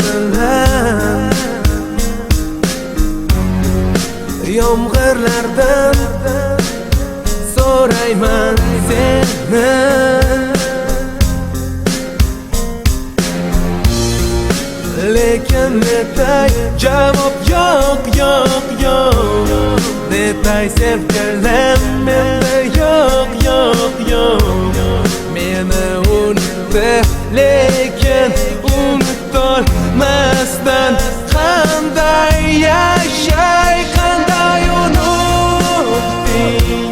bilan yomg'irlardan so'rayman seni. Lekin netay javob yo'q, yo'q, yo'q. Netay sevgilim menda yo'q, yo'q, yo'q. Meni unutdi, lekin unutolmasdan qanday yashay, qanday unutding?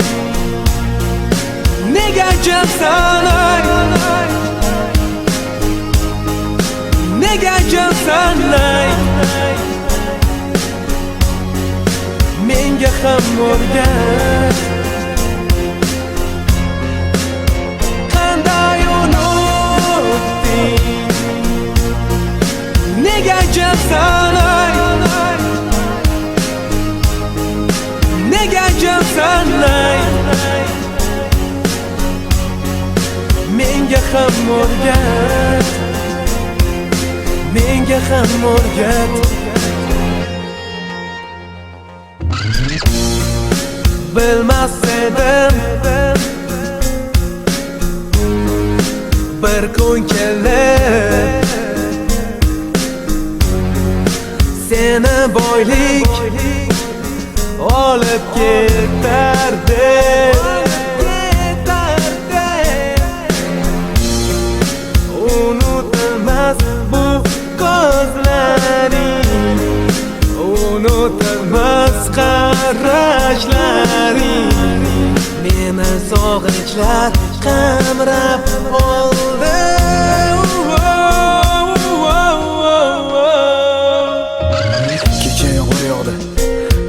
Nega jimsan ay? Nega jimsan ay? Menga ham o'rgat, qanday unutding? Nega jimsan ay? Nega jimsan ay? Menga ham o'rgat, menga ham o'rgat. Bilmas edim bir kun kelib seni boylik olib ketardi. Unutilmas bu ko'zlaring, unutilmas qarashlaring, meni sog'inchlar qamrab oldi. Kecha yomg'ir yog'di,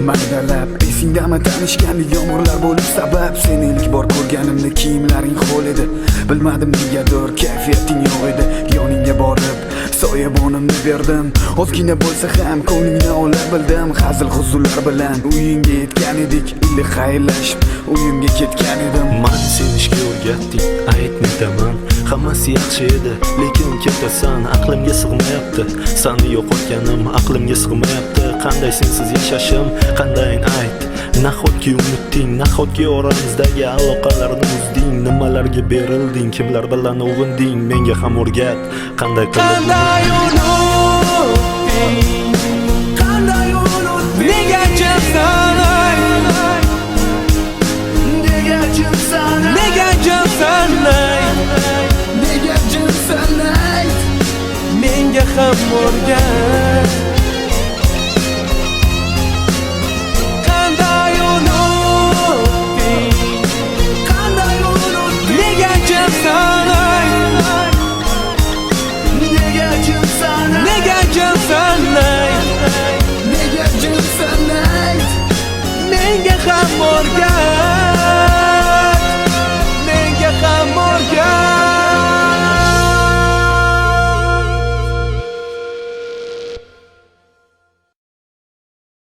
maydalab. Esingdami tanishganlik yomg'irlar bo'lib sabab? Seni ilk bor ko'rganimda kiyimlaring ho'l edi. Bilmadim negadir kayfiyating yo'q edi. Yoningga borib soyabonimni berdim. Ozgina bo'lsa ham ko'nglingni ola bildim. Hazil huzurlar bilan uyingga yetgan edik. Iliq xayrlashib uyimga ketgan edim. Mani sevishga o'rgatding, aytmayman. Hammasi yaxshi edi, lekin ketasan, aqlimga sig'mayapti. Seni yo'qotganim aqlimga sig'mayapti. Qanday sensiz yashashim, qandayin ayt. Nahotki unutding, nahotki oramizdagi aloqalarni uzding. Nimalarga berilding, kimlar bilan uvinding? Menga ham o'rgat, qanday qilib qanday unutding? Qanday unutding? Nega jimsan ay? Nega jimsan ay? Nega jimsan ay? Nega jimsan ay? Menga ham o'rgat,